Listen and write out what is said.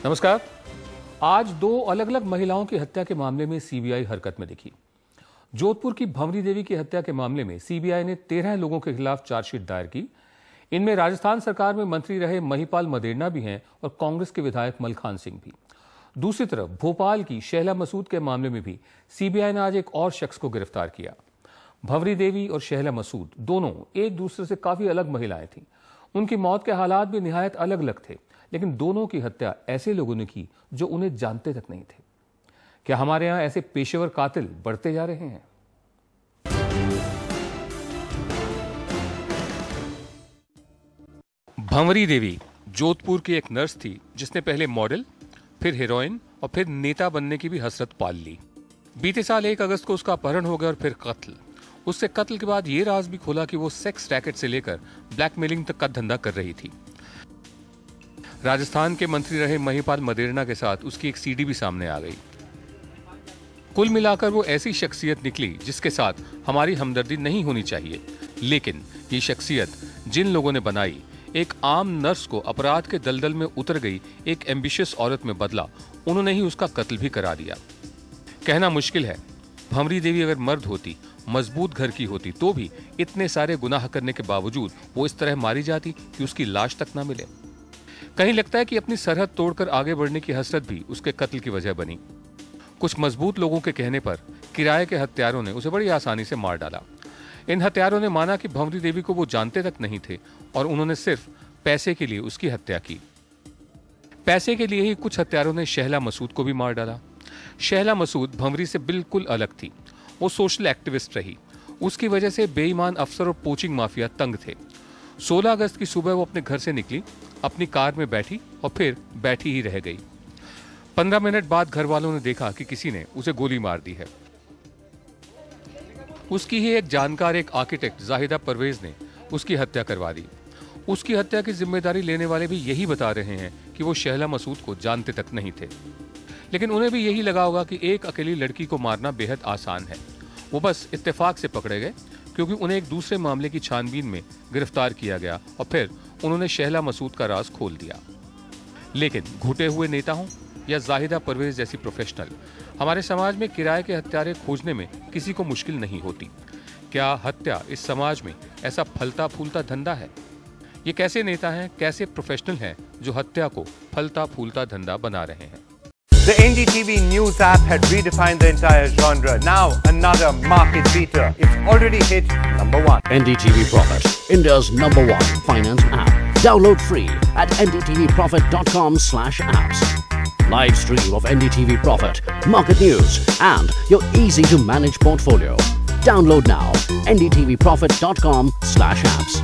नमस्कार। आज दो अलग अलग महिलाओं की हत्या के मामले में सीबीआई हरकत में दिखी। जोधपुर की भंवरी देवी की हत्या के मामले में सीबीआई ने 13 लोगों के खिलाफ चार्जशीट दायर की। इनमें राजस्थान सरकार में मंत्री रहे महिपाल मदेरणा भी हैं और कांग्रेस के विधायक मलखान सिंह भी। दूसरी तरफ भोपाल की शहला मसूद के मामले में भी सीबीआई ने आज एक और शख्स को गिरफ्तार किया। भंवरी देवी और शहला मसूद दोनों एक दूसरे से काफी अलग महिलाएं थीं। उनकी मौत के हालात भी निहायत अलग अलग थे, लेकिन दोनों की हत्या ऐसे लोगों ने की जो उन्हें जानते तक नहीं थे। क्या हमारे यहां ऐसे पेशेवर कातिल बढ़ते जा रहे हैं? भंवरी देवी जोधपुर की एक नर्स थी जिसने पहले मॉडल, फिर हीरोइन और फिर नेता बनने की भी हसरत पाल ली। बीते साल 1 अगस्त को उसका अपहरण हो गया और फिर कत्ल। उससे कत्ल के बाद यह राज भी खोला कि वो सेक्स रैकेट से लेकर ब्लैकमेलिंग तक का धंधा कर रही थी। राजस्थान के मंत्री रहे महिपाल मदेरणा के साथ उसकी एक सीडी भी सामने आ गई। कुल मिलाकर वो ऐसी शख्सियत निकली जिसके साथ हमारी हमदर्दी नहीं होनी चाहिए, लेकिन ये शख्सियत जिन लोगों ने बनाई, एक आम नर्स को अपराध के दलदल में उतर गई एक एम्बिशियस औरत में बदला, उन्होंने ही उसका कत्ल भी करा दिया। कहना मुश्किल है, भंवरी देवी अगर मर्द होती, मजबूत घर की होती, तो भी इतने सारे गुनाह करने के बावजूद वो इस तरह मारी जाती कि उसकी लाश तक ना मिले। कहीं लगता है कि अपनी सरहद तोड़कर आगे बढ़ने की हसरत भी उसके कत्ल की वजह बनी। कुछ मजबूत लोगों के कहने पर किराए के हत्यारों ने उसे बड़ी आसानी से मार डाला। इन हत्यारों ने माना कि भंवरी देवी को वो जानते तक नहीं थे और उन्होंने सिर्फ पैसे के लिए उसकी हत्या की। पैसे के लिए ही कुछ हत्यारों ने शहला मसूद को भी मार डाला। शहला मसूद भंवरी से बिल्कुल अलग थी। वो सोशल एक्टिविस्ट रही। उसकी वजह से बेईमान अफसर और पोचिंग माफिया तंग थे। 16 अगस्त की सुबह वो अपने घर से निकली, अपनी कार में बैठी और फिर बैठी ही रह गई। 15 मिनट बाद घर वालों ने देखा कि किसी ने उसे गोली मार दी है। उसकी ही एक जानकार, एक आर्किटेक्ट जाहिदा परवेज ने उसकी हत्या करवा दी। उसकी हत्या की जिम्मेदारी लेने वाले भी यही बता रहे हैं कि वो शहला मसूद को जानते तक नहीं थे, लेकिन उन्हें भी यही लगा होगा कि एक अकेली लड़की को मारना बेहद आसान है। वो बस इत्तेफाक से पकड़े गए क्योंकि उन्हें एक दूसरे मामले की छानबीन में गिरफ्तार किया गया और फिर उन्होंने शहला मसूद का राज खोल दिया। लेकिन घुटे हुए नेता हों या जाहिदा परवेज जैसी प्रोफेशनल, हमारे समाज में किराए के हत्यारे खोजने में किसी को मुश्किल नहीं होती। क्या हत्या इस समाज में ऐसा फलता फूलता धंधा है? ये कैसे नेता हैं, कैसे प्रोफेशनल हैं जो हत्या को फलता फूलता धंधा बना रहे हैं? The NDTV News app had redefined the entire genre. Now another market beater. It's already hit #1. NDTV Profit, India's #1 finance app. Download free at ndtvprofit.com/apps. Live stream of NDTV Profit, market news and your easy to manage portfolio. Download now ndtvprofit.com/apps.